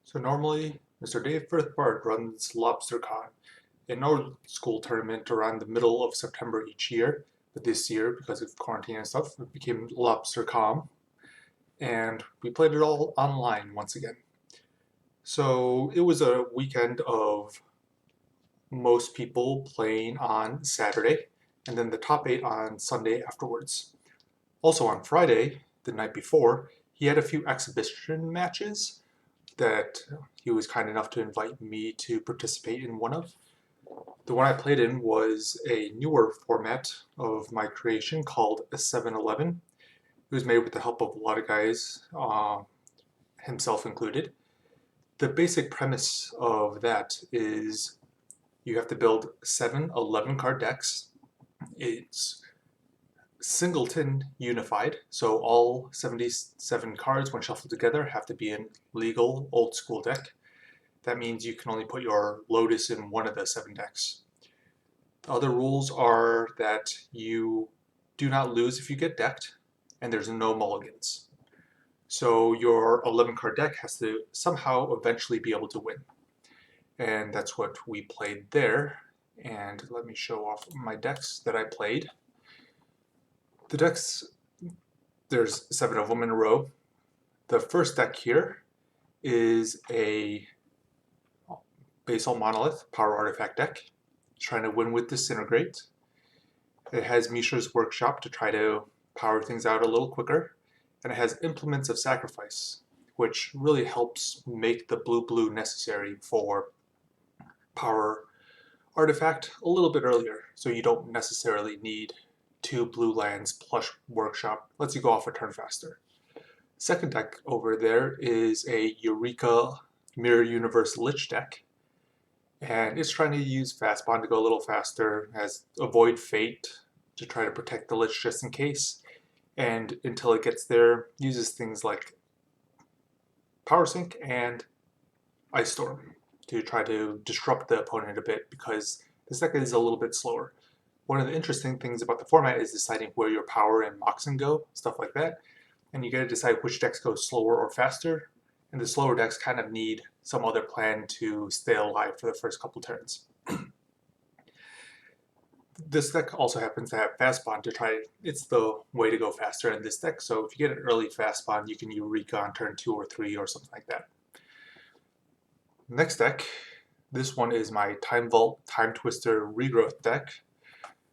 So normally, Mr. Dave Firthbard runs Lobstercon, an old school tournament around the middle of September each year. But this year, because of quarantine and stuff, it became Lobstercom, and we played it all online once again. So it was a weekend of most people playing on Saturday, and then the top 8 on Sunday afterwards. Also on Friday, the night before, he had a few exhibition matches that he was kind enough to invite me to participate in one of. The one I played in was a newer format of my creation called a 7-Eleven. It was made with the help of a lot of guys, himself included. The basic premise of that is you have to build 7 11 card decks. It's singleton unified, so all 77 cards, when shuffled together, have to be in legal old school deck. That means you can only put your Lotus in one of the 7 decks. The other rules are that you do not lose if you get decked, and there's no mulligans. So your 11 card deck has to somehow eventually be able to win. And that's what we played there. And let me show off my decks that I played. The decks, there's 7 of them in a row. The first deck here is a Basal Monolith Power Artifact deck. It's trying to win with Disintegrate. It has Mishra's Workshop to try to power things out a little quicker. And it has Implements of Sacrifice, which really helps make the blue necessary for Power Artifact a little bit earlier. So you don't necessarily need 2 blue lands plus Workshop. Lets you go off a turn faster. Second deck over there is a Eureka Mirror Universe Lich deck. And it's trying to use Fast Bond to go a little faster, has Avoid Fate to try to protect the Lich just in case, and until it gets there, uses things like Power Sink and Ice Storm to try to disrupt the opponent a bit because this deck is a little bit slower. One of the interesting things about the format is deciding where your power and Moxen go, stuff like that, and you gotta decide which decks go slower or faster, and the slower decks kind of need some other plan to stay alive for the first couple turns. This deck also happens to have Fast Bond to try, it's the way to go faster in this deck, so if you get an early Fast Bond, you can Eureka on turn 2 or 3 or something like that. Next deck, this one is my Time Vault Time Twister Regrowth deck.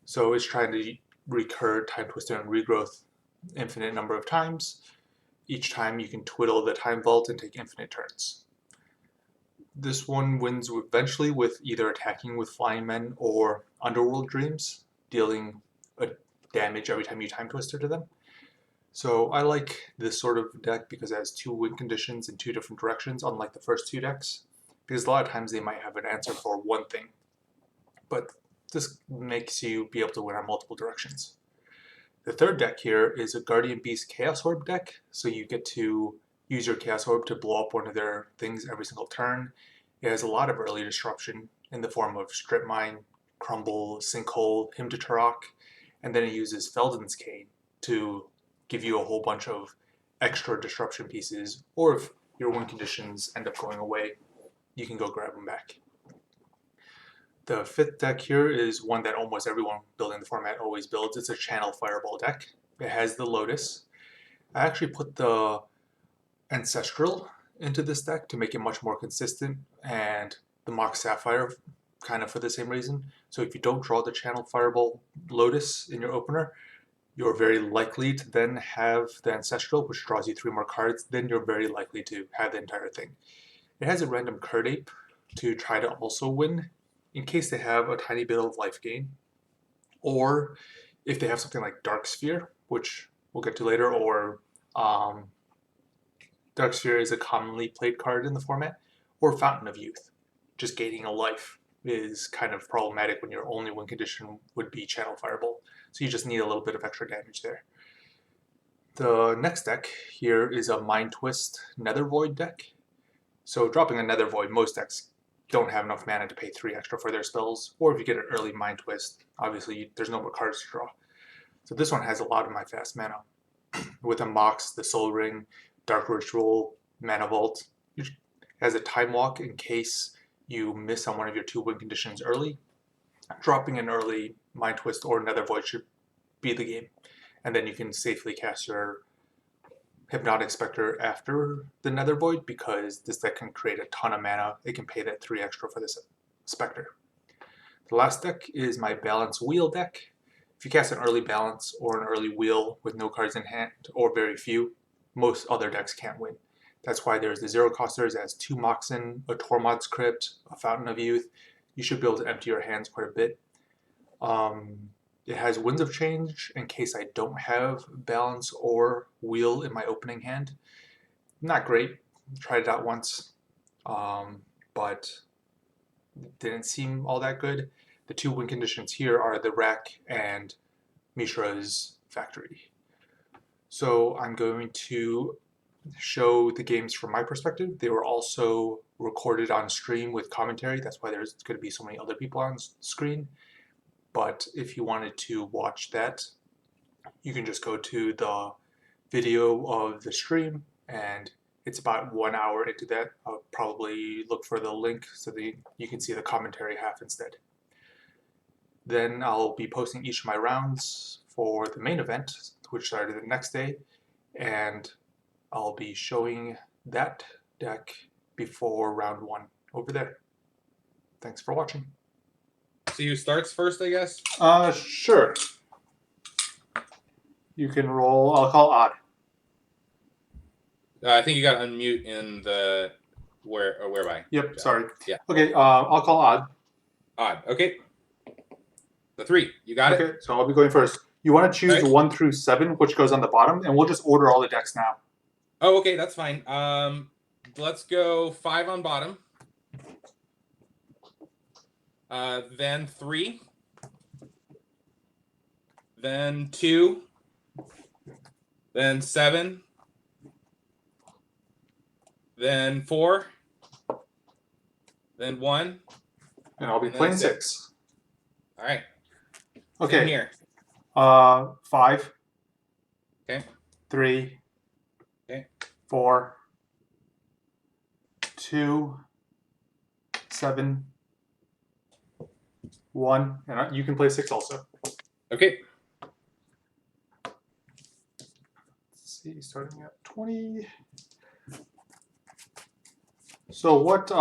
So it's trying to recur Time Twister and Regrowth infinite number of times. Each time you can twiddle the Time Vault and take infinite turns. This one wins eventually with either attacking with Flying Men or Underworld Dreams, dealing a damage every time you Time Twister to them. So I like this sort of deck because it has 2 win conditions in 2 different directions, unlike the first 2 decks. Because a lot of times they might have an answer for one thing. But this makes you be able to win on multiple directions. The third deck here is a Guardian Beast Chaos Orb deck, so you get to use your Chaos Orb to blow up one of their things every single turn. It has a lot of early disruption in the form of Strip Mine, Crumble, Sinkhole, Hymn to Turok, and then it uses Felden's Cane to give you a whole bunch of extra disruption pieces, or if your win conditions end up going away, you can go grab them back. The fifth deck here is one that almost everyone building the format always builds. It's a Channel Fireball deck. It has the Lotus. I actually put the Ancestral into this deck to make it much more consistent, and the Mox Sapphire kind of for the same reason. So if you don't draw the Channel Fireball Lotus in your opener, you're very likely to then have the Ancestral, which draws you 3 more cards. Then you're very likely to have the entire thing. It has a random Card Ape to try to also win in case they have a tiny bit of life gain, or if they have something like Dark Sphere, which we'll get to later, or Dark Sphere is a commonly played card in the format, or Fountain of Youth. Just gaining a life is kind of problematic when your only win condition would be Channel Fireball, so you just need a little bit of extra damage there. The next deck here is a Mind Twist Nether Void deck. So dropping a Nether Void, most decks don't have enough mana to pay 3 extra for their spells, or if you get an early Mind Twist, obviously there's no more cards to draw. So this one has a lot of my fast mana. With a Mox, the Soul Ring, Dark Ritual, Mana Vault, it has a time walk in case you miss on one of your 2 win conditions early. Dropping an early Mind Twist or Nether Void should be the game. And then you can safely cast your Hypnotic Spectre after the Nether Void because this deck can create a ton of mana. It can pay that 3 extra for this Spectre. The last deck is my Balance Wheel deck. If you cast an early Balance or an early Wheel with no cards in hand, or very few, most other decks can't win. That's why there's the 0-costers as 2 Moxen, a Tormod's Crypt, a Fountain of Youth. You should be able to empty your hands quite a bit. It has Winds of Change in case I don't have Balance or Wheel in my opening hand. Not great. Tried it out once, but it didn't seem all that good. The 2 win conditions here are the Rack and Mishra's Factory. So I'm going to show the games from my perspective. They were also recorded on stream with commentary. That's why there's going to be so many other people on screen. But if you wanted to watch that, you can just go to the video of the stream, and it's about 1 hour into that. I'll probably look for the link so that you can see the commentary half instead. Then I'll be posting each of my rounds for the main event, which started the next day, and I'll be showing that deck before round 1 over there. Thanks for watching. See who starts first, I guess? Sure. You can roll. I'll call odd. I think you got to unmute in the whereby. Yep, sorry. Yeah. Okay, I'll call odd. Odd. Okay. The 3. You got it? Okay, so I'll be going first. You want to choose Right. 1 through 7, which goes on the bottom, and we'll just order all the decks now. Oh, okay. That's fine. Let's go 5 on bottom. Then 3. Then 2. Then 7. Then 4. Then 1. And I'll be playing 6. All right. Okay. Same here. 5. Okay. 3. Okay. 4. 2. 7. 1. And you can play 6 also. Okay. Let's see, starting at 20. So what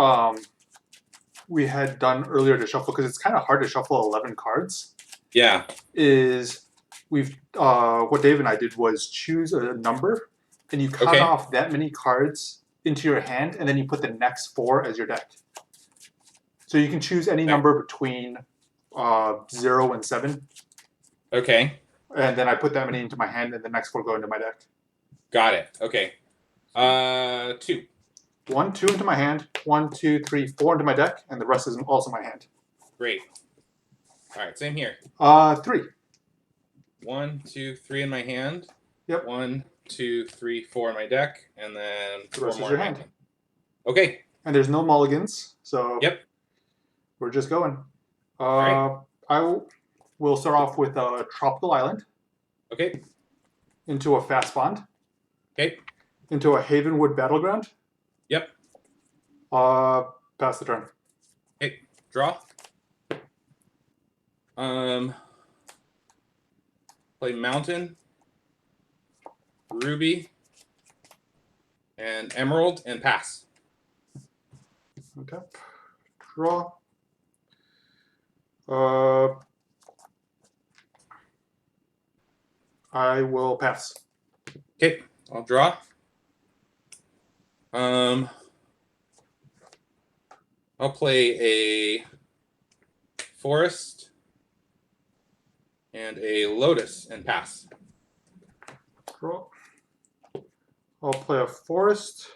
we had done earlier to shuffle, because it's kind of hard to shuffle 11 cards, Yeah. is what Dave and I did was choose a number, and you cut off that many cards into your hand, and then you put the next 4 as your deck. So you can choose any number between 0 and 7. Okay. And then I put that many into my hand, and the next 4 go into my deck. Got it. Okay. 2. 1, 2 into my hand. 1, 2, 3, 4 into my deck, and the rest is also my hand. Great. All right. Same here. 3. 1, 2, 3 in my hand. Yep. 1, 2, 3, 4 in my deck, and then The 4 rest is more your in my hand. Okay. And there's no mulligans, so Yep. we're just going. Right. We'll start off with a Tropical Island, Okay. into a Fast Bond, Okay. into a Havenwood Battleground. Yep. Pass the turn. Okay. Draw. Play Mountain, Ruby, and Emerald, and pass. Okay. Draw. I will pass. Okay. I'll draw. I'll play a Forest and a Lotus and pass. Draw. I'll play a Forest.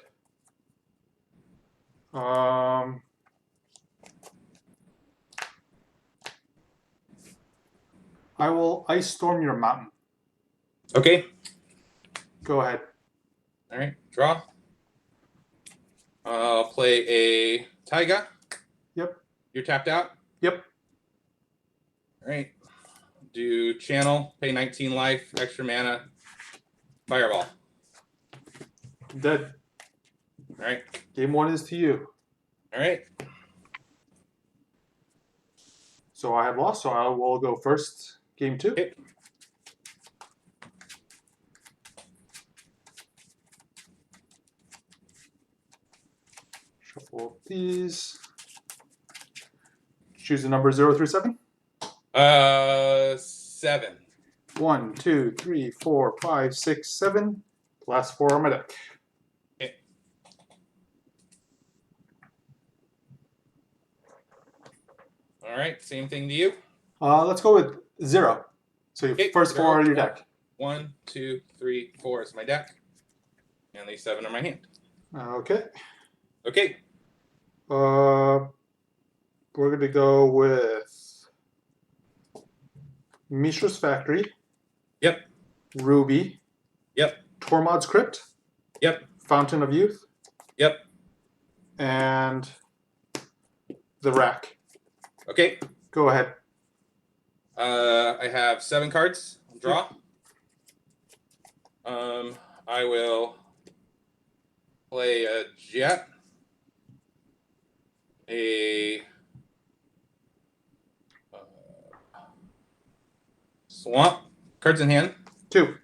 I will Ice Storm your mountain. Okay. Go ahead. All right. Draw. I'll play a Taiga. Yep. You're tapped out? Yep. All right. Do channel, pay 19 life, extra mana, Fireball. Dead. All right. Game 1 is to you. All right. So I have lost, so I will go first. Game 2. Okay. Shuffle these. Choose a number 0 through 7. 7. 1, 2, 3, 4, 5, 6, 7. Last 4 on my deck. Okay. All right. Same thing to you. Let's go with 0. So your Okay, first 4 0, are your deck. 1, 2, 3, 4 is my deck. And these 7 are my hand. Okay. Okay. We're going to go with Mishra's Factory. Yep. Ruby. Yep. Tormod's Crypt. Yep. Fountain of Youth. Yep. And the Rack. Okay. Go ahead. I have 7 cards. Draw. I will play a jet, a swamp. Cards in hand. 2.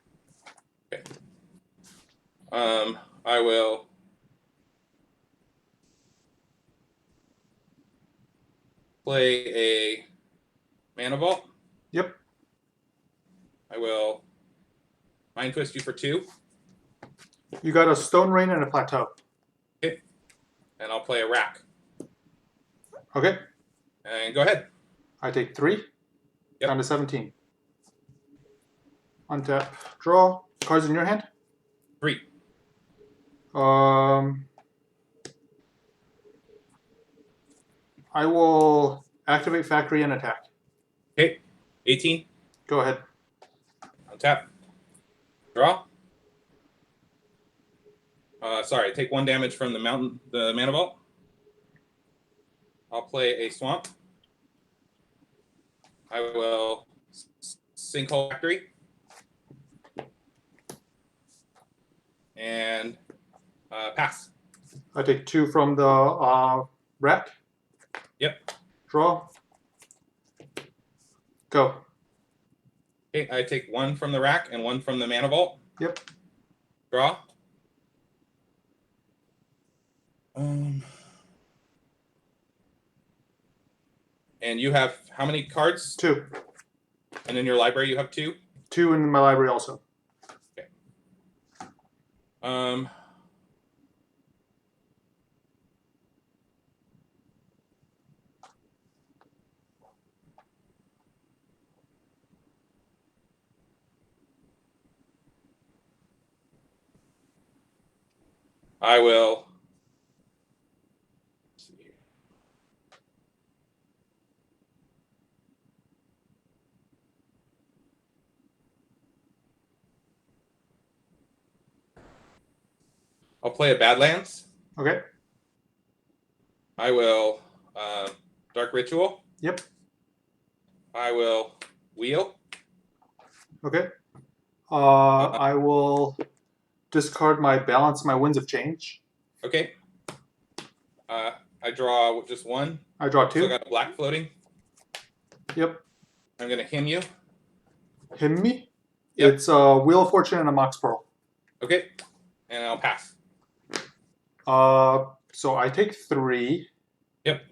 Okay. I will play a mana vault. Yep. I will mind twist you for 2. You got a Stone Rain and a Plateau. Okay. And I'll play a rack. Okay. And go ahead. I take 3. Yep. Down to 17. Untap. Draw. Cards in your hand. 3. I will activate Factory and attack. Okay. 18. Go ahead. Untap. Draw. Sorry, take 1 damage from the mana vault. I'll play a swamp. I will sinkhole Factory. And pass. I take 2 from the rack. Yep. Draw. Go. Okay, I take 1 from the rack and 1 from the mana vault. Yep. Draw. And you have how many cards? 2. And in your library you have 2? 2 in my library also. Okay. I will. Let's see here. I'll play a Badlands. Okay. I will Dark Ritual. Yep. I will Wheel. Okay. I will discard my Balance, my Winds of Change. Okay. I draw just 1. I draw 2. So I got a black floating. Yep. I'm going to him you. Him me? Yep. It's a Wheel of Fortune and a Mox Pearl. Okay. And I'll pass. So I take 3. Yep.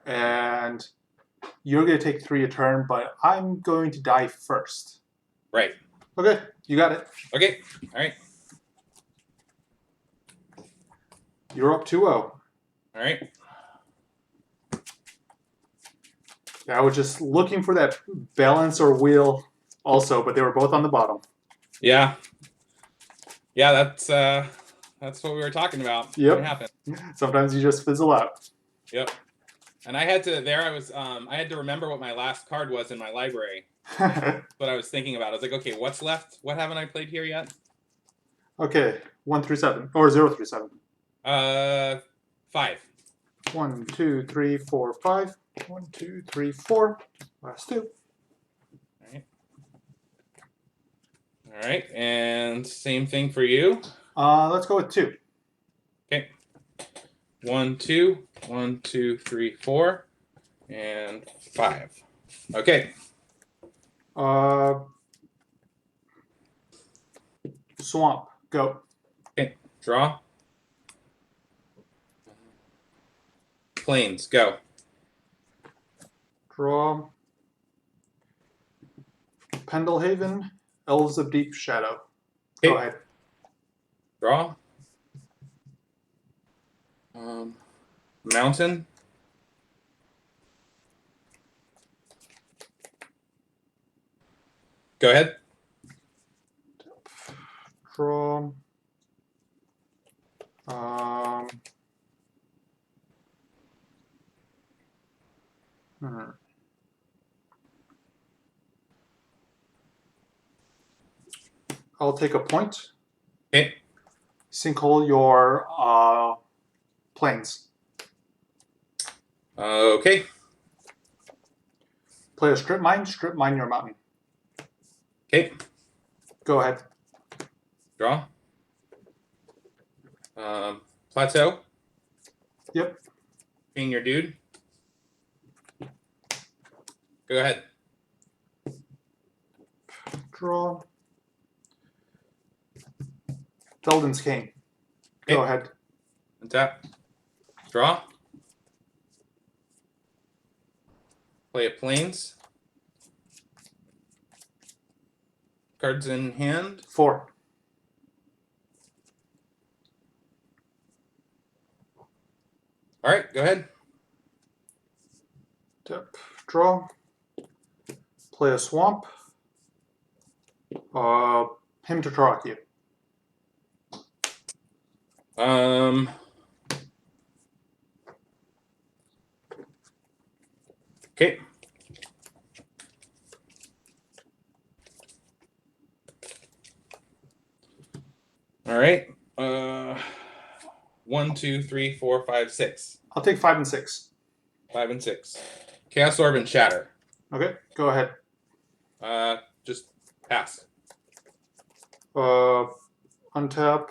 And you're going to take 3 a turn, but I'm going to die first. Right. Okay, you got it. Okay. All right. You're up 2-0. All right. Yeah, I was just looking for that balance or wheel also, but they were both on the bottom. Yeah. Yeah, that's what we were talking about. Yep. What happened? Sometimes you just fizzle out. Yep. And I had to remember what my last card was in my library. What I was thinking about. I was like, okay, what's left? What haven't I played here yet? Okay, 1 through 7 or 0 through 7. 5. 1, 2, 3, 4, 5. 1, 2, 3, 4. Last 2. All right. All right, and same thing for you. Let's go with 2. Okay. 1, 2, 1, 2, 3, 4, and 5. Okay. Swamp. Go. Okay. Draw. Plains. Go. Draw. Pendlehaven. Elves of Deep Shadow. Go Okay. ahead. Draw. Mountain. Go ahead. Draw. I'll take a point. Okay. Sinkhole your plains. Okay. Play a strip mine your mountain. Okay. Go ahead. Draw. Plateau. Yep. Being your dude. Go ahead. Draw. Felden's Cane. Go Okay. ahead. Untap. Draw. Play a plains. Cards in hand. 4. All right, go ahead. Tap. Draw. Play a swamp. Him to Tarakia. Okay. All right. 1, 2, 3, 4, 5, 6. I'll take 5 and 6. 5 and 6. Chaos Orb and Shatter. Okay, go ahead. Just pass. Untap.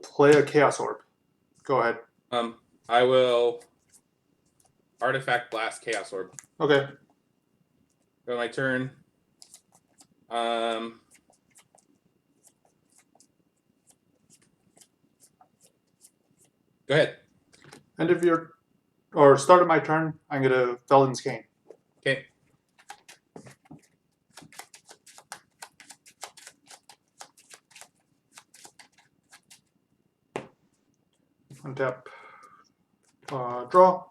Play a Chaos Orb. Go ahead. I will Artifact Blast Chaos Orb. Okay. Go my turn. Go ahead. End of your or start of my turn. I'm gonna Felden's Cane. Okay. Untap. Draw.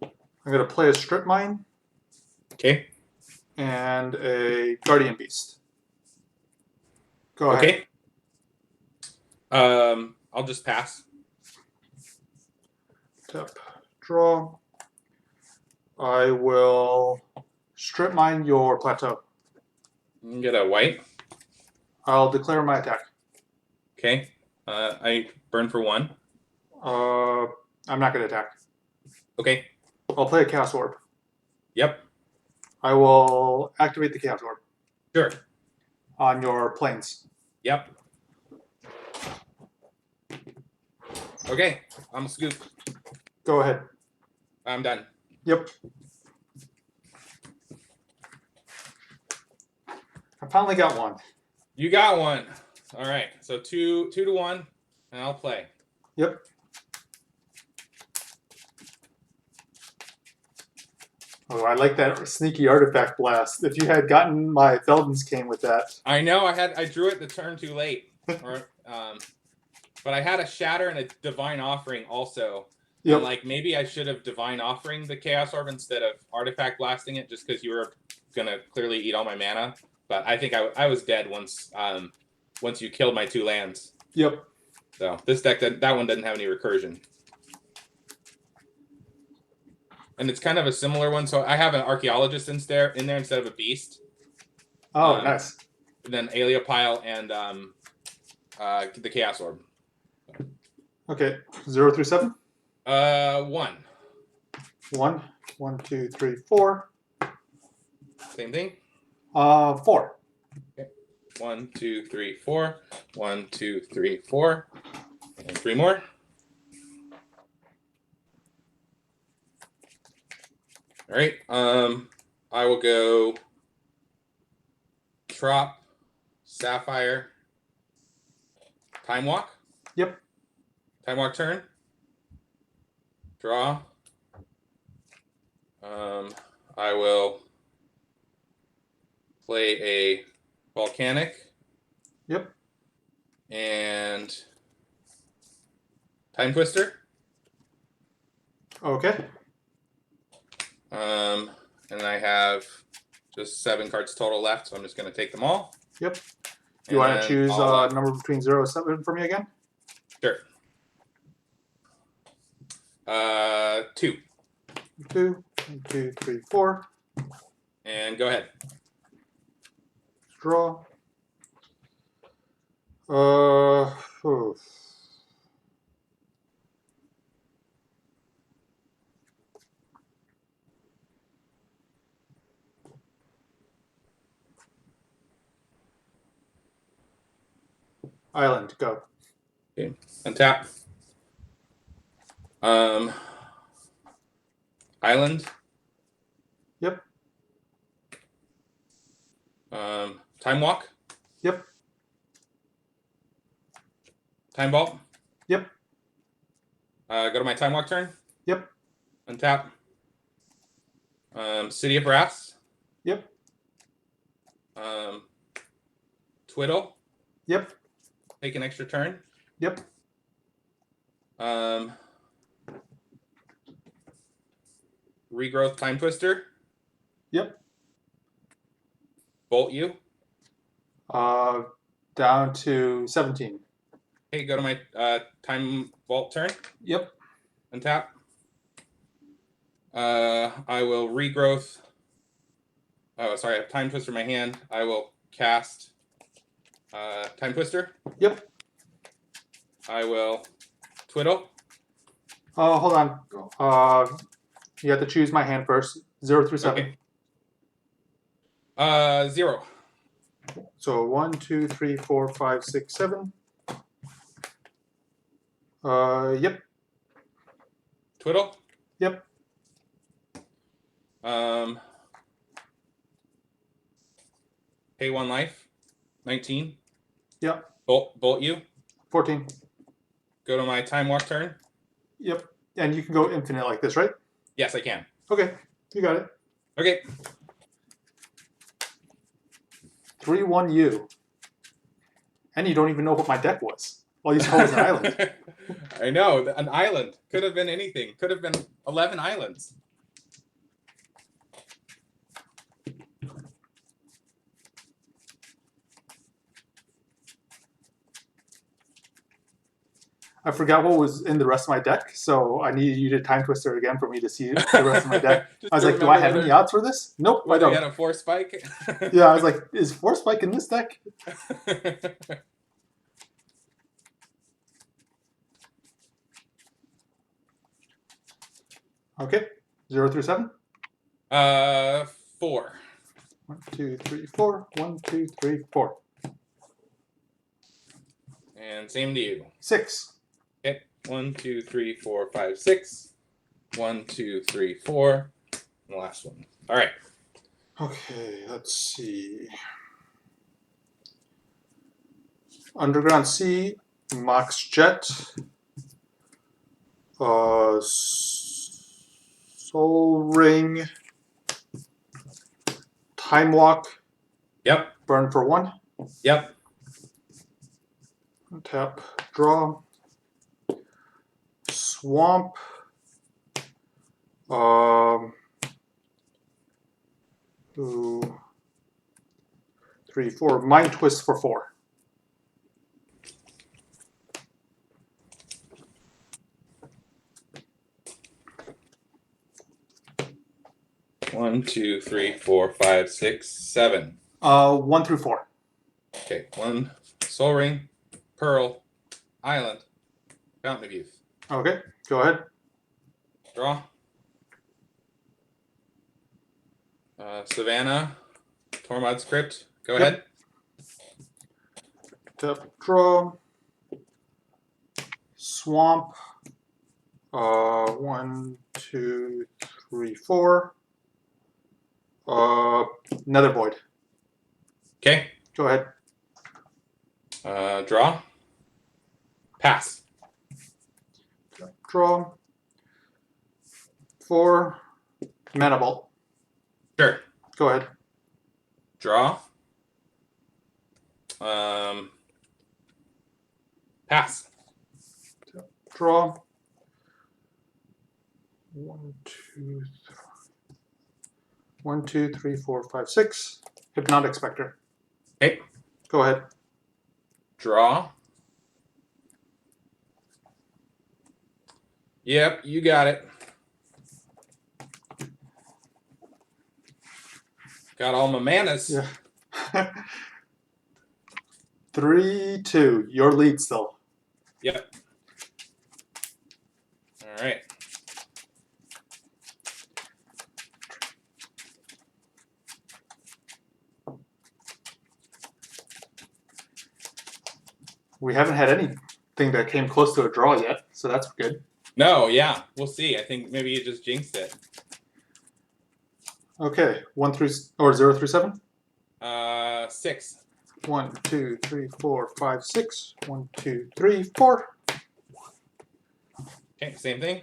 I'm gonna play a Strip Mine Okay. and a Guardian Beast. Go ahead. Okay. I'll just pass. Tap. Draw. I will Strip Mine your plateau. You can get a white. I'll declare my attack. Okay. I burn for 1. I'm not gonna attack. Okay. I'll play a Chaos Orb. Yep. I will activate the Chaos Orb Sure. on your plains. Yep. Okay. I'm scoop. Go ahead. I'm done. Yep. I finally got one. You got one. All right. So 2 to 1, and I'll play. Yep. Oh, I like that sneaky artifact blast. If you had gotten my Felden's Cane with that. I know I drew it the turn too late. But I had a Shatter and a Divine Offering also. Yep. And like maybe I should have Divine Offering the Chaos Orb instead of Artifact Blasting it, just because you were gonna clearly eat all my mana. But I think I was dead once you killed my 2 lands. Yep. So this deck that one doesn't have any recursion. And it's kind of a similar one. So I have an Archaeologist in there instead of a Beast. Oh, nice. And then Aeliopile and the Chaos Orb. Okay. 0 through 7? 1. 1. 1, 2, 3, 4. Same thing. 4. Okay. 1, 2, 3, 4. 1, 2, 3, 4. And 3 more. All right. I will go Trop, Sapphire, Time Walk. Yep. Time Walk turn. Draw. I will play a Volcanic. Yep. And Time Twister. Okay. And I have just 7 cards total left, so I'm just going to take them all. Yep. You want to choose a number between 0 and 7 for me again? Sure. 2. 2, 1, 2, 3, 4. And go ahead. Draw. Island, go. Okay. Untap. Island. Yep. Time Walk. Yep. Time Vault. Yep. Go to my Time Walk turn. Yep. Untap. City of Brass. Yep. Twiddle. Yep. Take an extra turn. Yep. Regrowth Time Twister. Yep. Bolt you. Down to 17. Okay, go to my Time Vault turn. Yep. Untap. I will regrowth. Oh, sorry, I have Time Twister in my hand. I will cast Time Twister. Yep. I will Twiddle. Hold on. You have to choose my hand first. 0 through 7. Okay. 0. So 1, 2, 3, 4, 5, 6, 7. Yep. Twiddle. Yep. Pay 1 life. 19. Yep. Bolt you. 14. Go to my Time Walk turn. Yep. And you can go infinite like this, right? Yes, I can. Okay. You got it. Okay. 3-1-U. And you don't even know what my deck was. All you saw was an island. I know. An island. Could have been anything. Could have been 11 islands. I forgot what was in the rest of my deck, so I needed you to Time Twister again for me to see the rest of my deck. I was like, do I have any odds for this? Nope, I don't. You had a 4 spike? Yeah, I was like, is 4 spike in this deck? Okay. 0 through 7? 4. 1, 2, 3, 4. 1, 2, 3, 4. And same to you. 6. Okay. 1, 2, 3, 4, 5, 6. 1, 2, 3, 4. And the last one. All right. Okay, let's see. Underground Sea, Mox Jet, Soul Ring, Time Walk. Yep. Burn for 1. Yep. Tap, draw. Swamp. 2, 3, 4. Mind Twist for 4. One, 2, 3, 4, 5, 6, 7. 1 through 4. Okay. 1. Soul Ring, Pearl, Island, Fountain of Youth. Okay, go ahead. Draw. Savannah, Tormod's Crypt. Go ahead. Tap, draw. Swamp. 1, 2, 3, 4. Nether Void. Okay. Go ahead. Draw. Pass. Draw. 4. Mana Vault. Sure. Go ahead. Draw. Pass. Draw. 1, 2, 1, 2, 3, 4, 5, 6. Hypnotic Spectre. Okay. Go ahead. Draw. Yep, you got it. Got all my manas. Yeah. 3, 2. Your lead still. Yep. All right. We haven't had anything that came close to a draw yet, so that's good. No, yeah, we'll see. I think maybe you just jinxed it. Okay, 0 through 7. 6. 1, 2, 3, 4, 5, 6. 1, 2, 3, 4. Okay, same thing.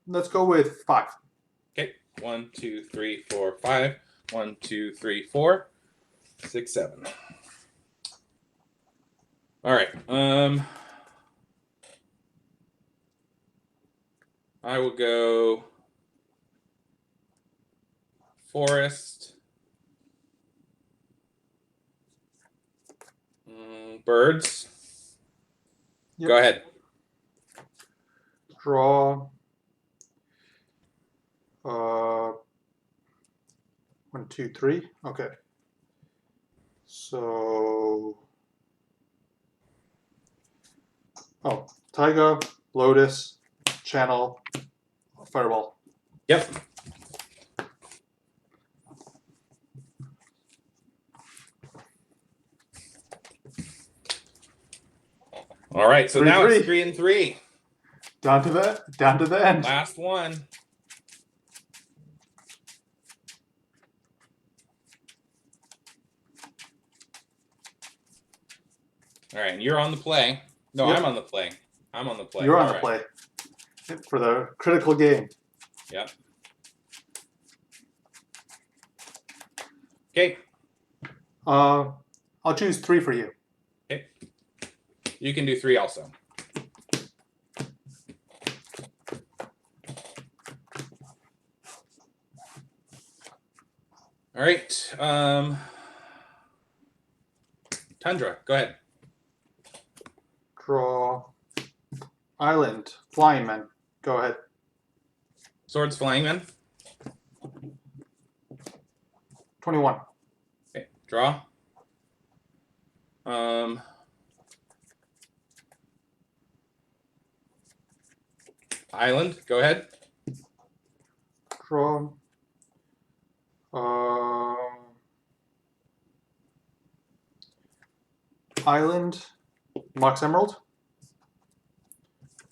Let's go with 5. Okay, 1, 2, 3, 4, 5. 1, 2, 3, 4, 6, 7. All right. I will go forest. Birds. Yep. Go ahead. Draw. 1, 2, 3. Okay. So. Oh, Taiga, Lotus, Channel, Fireball. Yep. All right, so 3, now 3. it's 3 and 3. Down to the end. Last one. All right, and you're on the play. No, Yep. I'm on the play. I'm on the play. You're on All the right. play for the critical game. Yep. Okay. I'll choose 3 for you. Okay. You can do 3 also. All right. Tundra, go ahead. Draw. Island, Flying Men. Go ahead. Swords, Flying Men. 21. Okay. Draw. Island, go ahead. Draw. Island, Mox Emerald.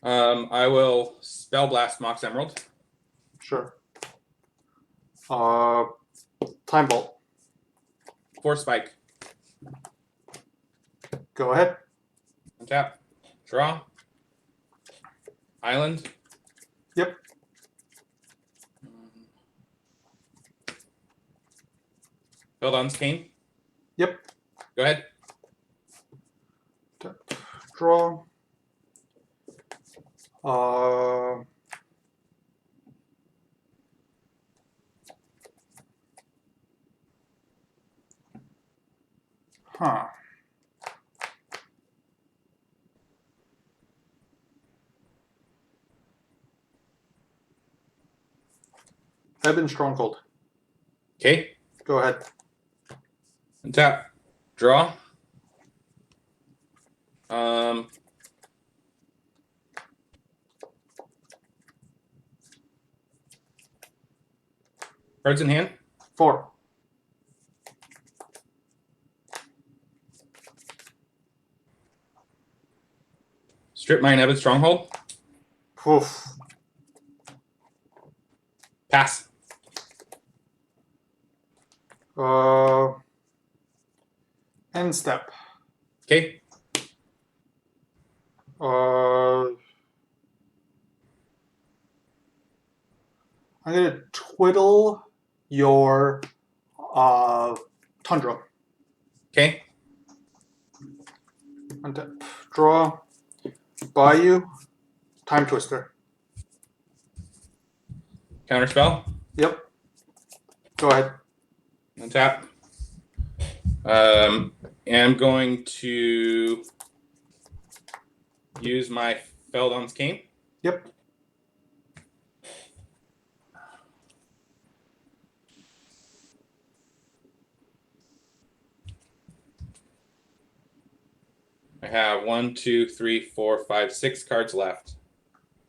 I will spell blast Mox Emerald. Sure. Time Bolt. Force Spike. Go ahead. Untap. Draw. Island. Yep. Beldon's Cane. Yep. Go ahead. Draw. Huh. Ebon Stronghold. Okay. Go ahead. Untap. Draw. Cards in hand. 4. Strip mine Ebbet Stronghold. Oof. Pass. End step. Okay. I'm gonna twiddle your Tundra. Okay. Untap. Draw. Bayou. Time Twister. Counterspell. Yep. Go ahead. Untap. I'm going to use my Feldon's Cane. Yep. I have 1, 2, 3, 4, 5, 6 cards left.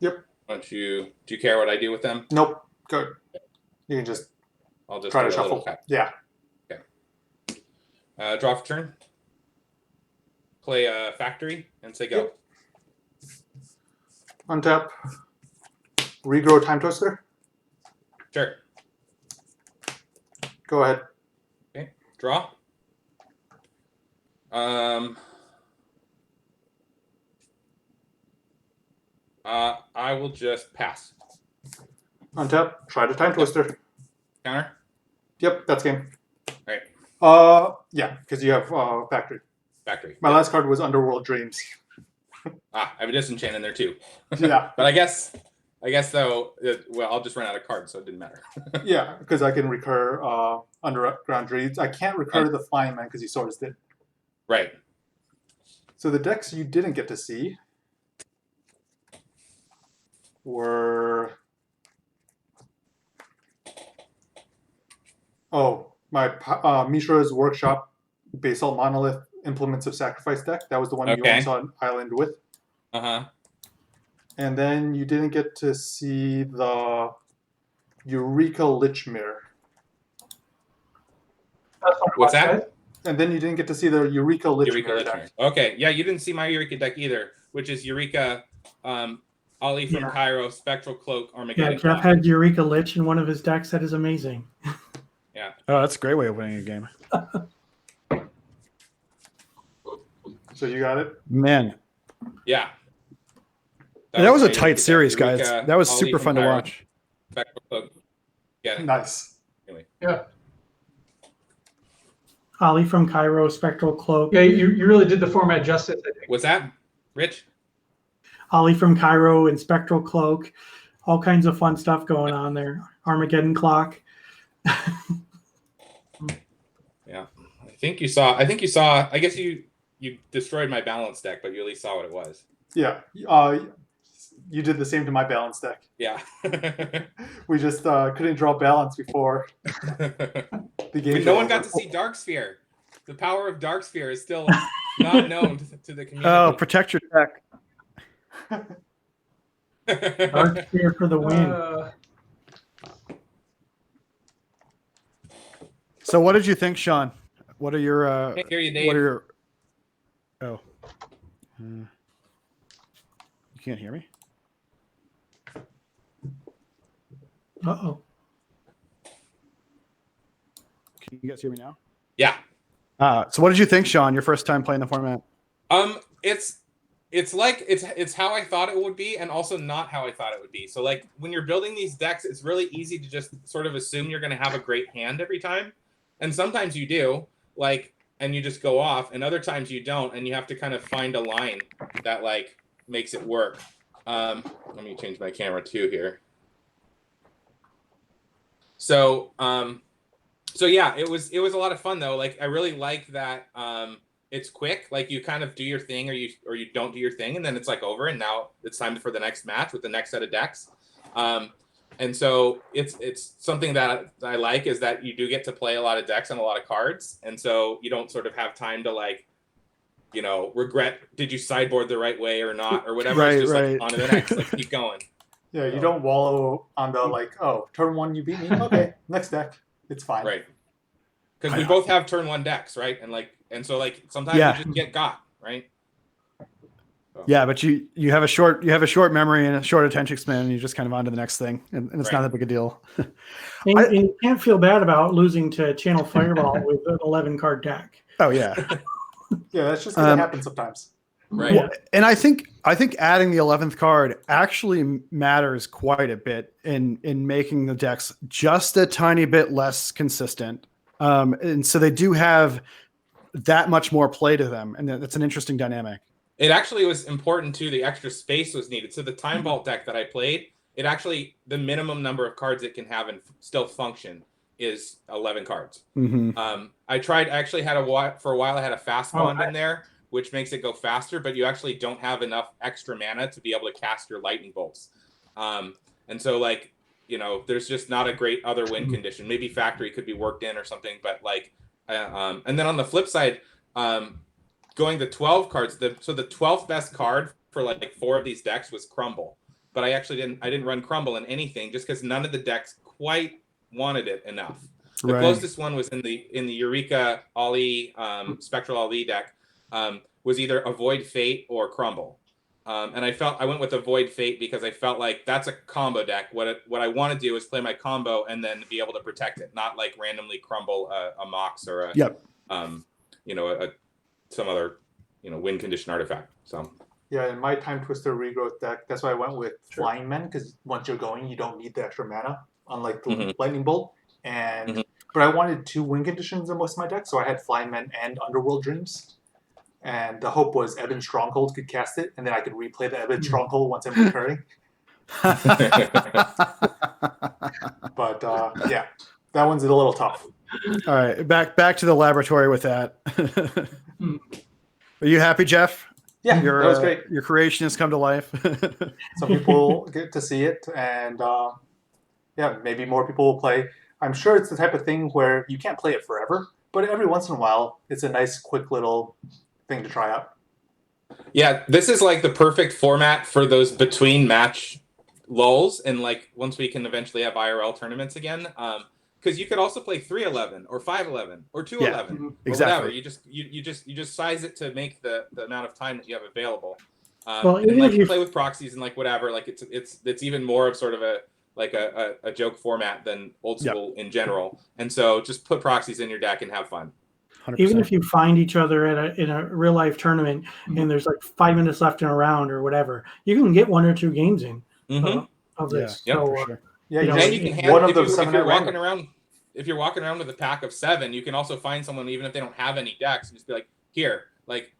Yep. Do you care what I do with them? Nope. Good. You can just I'll just try do to a little shuffle. cut. Yeah. Okay. Draw for turn. Play a factory and say go. Yep. Untap. Regrow Time Twister. Sure. Go ahead. Okay. Draw. I will just pass. Untap. Try to Time Twister. Counter. Yep, that's game. Right. Yeah, because you have factory. Factory. My last card was Underworld Dreams. I have a disenchant in there too. Yeah. But I guess though, I'll just run out of cards, so it didn't matter. Yeah, because I can recur Underground Dreams. I can't recur the Flying Man because you swords did. Right. So the decks you didn't get to see were my Mishra's Workshop Basalt Monolith Implements of Sacrifice deck. That was the one you only saw an island with. Uh-huh. And then you didn't get to see the Eureka Lichmere. What's that? And then you didn't get to see the Eureka Lichmere deck. Okay, yeah, you didn't see my Eureka deck either, which is Eureka, Ollie from Cairo, Spectral Cloak, Armageddon. Yeah, Jeff had Eureka Lich in one of his decks. That is amazing. Yeah. Oh, that's a great way of winning a game. So you got it? Man. Yeah. That was a tight series, guys. That was super fun to watch. Spectral Cloak. Yeah. Nice. Anyway. Yeah. Ollie from Cairo, Spectral Cloak. Yeah, you really did the format justice, I think. What's that, Rich? Ollie from Cairo and Spectral Cloak. All kinds of fun stuff going on there. Armageddon Clock. Yeah. I think you saw, I guess you destroyed my balance deck, but you at least saw what it was. Yeah. You did the same to my balance deck. Yeah. We just couldn't draw balance before the game. No one got to see Dark Sphere. The power of Dark Sphere is still not known to the community. Oh, protect your deck. Dark Sphere for the win. So what did you think, Shawn? What are your Can't hear you, Dave. what are your you can't hear me? Uh-oh. Can you guys hear me now? Yeah. So what did you think, Shawn, your first time playing the format? It's how I thought it would be, and also not how I thought it would be. So like when you're building these decks, it's really easy to just sort of assume you're going to have a great hand every time, and sometimes you do, and you just go off, and other times you don't, and you have to kind of find a line that makes it work. Let me change my camera too here. So yeah, it was a lot of fun though. I really like that. It's quick. You kind of do your thing, or you don't do your thing, and then it's over. And now it's time for the next match with the next set of decks. And so it's something that I like, is that you do get to play a lot of decks and a lot of cards, and so you don't sort of have time to regret, did you sideboard the right way or not, or whatever. Right, it's just right. On to the next. Keep going. Yeah, you don't wallow on the turn one you beat me. Okay, next deck. It's fine. Right. Because we both have turn one decks, right? And so sometimes you just get got, right? So. Yeah, but you have a short memory and a short attention span, and you're just kind of on to the next thing, and it's not that big a deal. And you can't feel bad about losing to Channel Fireball with an 11 card deck. Oh yeah, yeah, that's just gonna happen sometimes. Right. Well, and I think adding the 11th card actually matters quite a bit in making the decks just a tiny bit less consistent. And so they do have that much more play to them, and that's an interesting dynamic. It actually was important too. The extra space was needed. So the Time Vault deck that I played, it actually, the minimum number of cards it can have and still function is 11 cards. Mm-hmm. I actually had for a while, I had a fast bond in there, which makes it go faster, but you actually don't have enough extra mana to be able to cast your lightning bolts. And so like, there's just not a great other win condition. Maybe Factory could be worked in or something, but like, and then on the flip side, going to 12 cards, so the 12th best card for like 4 of these decks was Crumble, but I didn't run Crumble in anything just because none of the decks quite wanted it enough. The closest one was in the Eureka Ali Spectral Ali deck, was either Avoid Fate or Crumble, and I went with Avoid Fate because I felt like that's a combo deck. What I want to do is play my combo and then be able to protect it, not like randomly crumble a Mox or some other win condition artifact. So yeah, in my Time Twister Regrowth deck, that's why I went with Flying Men, because once you're going, you don't need the extra mana, unlike the Lightning Bolt. And but I wanted 2 win conditions in most of my deck, so I had Flying Men and Underworld Dreams. And the hope was Ebon Stronghold could cast it, and then I could replay the Ebon Stronghold once I'm recurring. But yeah, that one's a little tough. All right, back to the laboratory with that. Are you happy, Jeff? Yeah, that was great. Your creation has come to life. Some people get to see it, and yeah, maybe more people will play. I'm sure it's the type of thing where you can't play it forever, but every once in a while, it's a nice, quick little thing to try out. Yeah, this is like the perfect format for those between match lulls, and like once we can eventually have IRL tournaments again. Because you could also play 3-11 or 5-11 or 2-11 or whatever. You just size it to make the amount of time that you have available. Well, and like you play with proxies and like whatever. Like it's even more of sort of a joke format than old school in general. And so just put proxies in your deck and have fun. 100%. Even if you find each other in a real life tournament and there's like 5 minutes left in a round or whatever, you can get 1 or 2 games in of this. Yeah, so, for sure. Yeah, and you can hand if you're walking around with a pack of 7, you can also find someone even if they don't have any decks and just be like,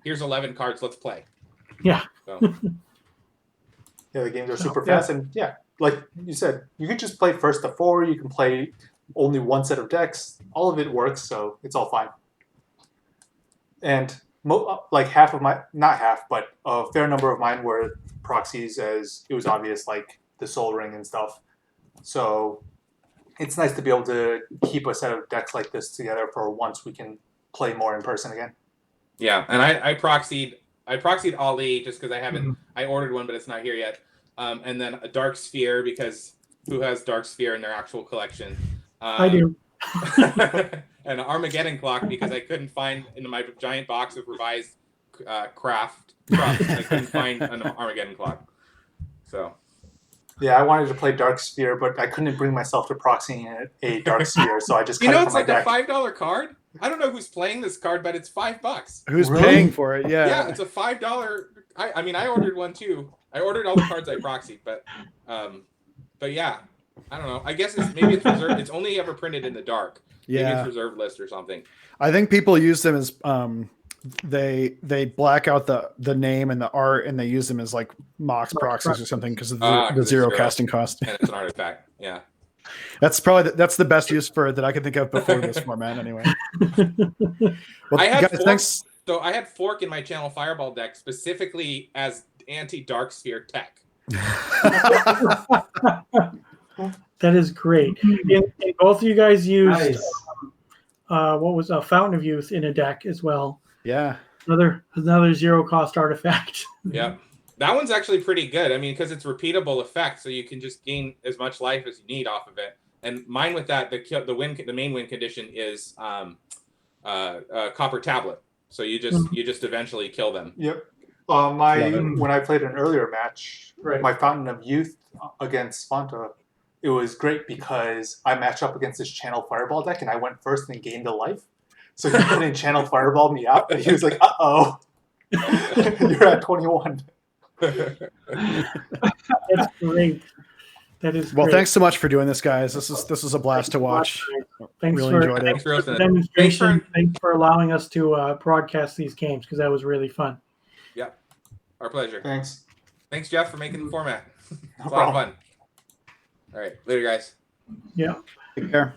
here's 11 cards, let's play. Yeah. So. Yeah, the games are super fast, and yeah, like you said, you could just play first to 4. You can play only 1 set of decks. All of it works, so it's all fine. And like half of not half, but a fair number of mine were proxies, as it was obvious, like the Soul Ring and stuff. So it's nice to be able to keep a set of decks like this together for once we can play more in person again. Yeah, and I proxied Ali just because I haven't. I ordered one, but it's not here yet. And then a Dark Sphere, because who has Dark Sphere in their actual collection? I do. And an Armageddon Clock, because I couldn't find in my giant box of revised craft. I couldn't find an Armageddon Clock. So. Yeah, I wanted to play Dark Sphere, but I couldn't bring myself to proxying a Dark Sphere, so I just cut it from it's my like deck. a $5 card. I don't know who's playing this card, but it's $5. Who's paying for it? Yeah. Yeah, it's a $5. I mean, I ordered one too. I ordered all the cards I proxied, but yeah, I don't know. I guess maybe it's reserved. It's only ever printed in the dark. Maybe it's reserved list or something. I think people use them as they black out the name and the art, and they use them as like Mox proxies or something because of the zero casting cost. And it's an artifact. Yeah. That's the best use for it that I can think of before this format anyway. Well, I had guys, thanks. So I had Fork in my Channel Fireball deck specifically as anti-Dark Sphere tech. That is great. And both of you guys used what was a Fountain of Youth in a deck as well. Yeah. Another zero cost artifact. Yeah. That one's actually pretty good. I mean, because it's repeatable effect, so you can just gain as much life as you need off of it. And mine with that, the main win condition is Copper Tablet. So you just eventually kill them. Yep. Love it. When I played an earlier match, Right. my Fountain of Youth against Fanta, it was great because I matched up against this Channel Fireball deck and I went first and gained a life. So he couldn't Channel Fireball me out. He was like, "Uh-oh, you're at 21." That's great. That is Well, great. thanks so much for doing this, guys. This is a blast to watch. Thanks Really for, enjoyed it. Thanks for the listening. demonstration. Thanks for allowing us to broadcast these games because that was really fun. Yeah, our pleasure. Thanks. Thanks, Jeff, for making the format. It's No a lot of problem. fun. All right, later, guys. Yeah. Take care.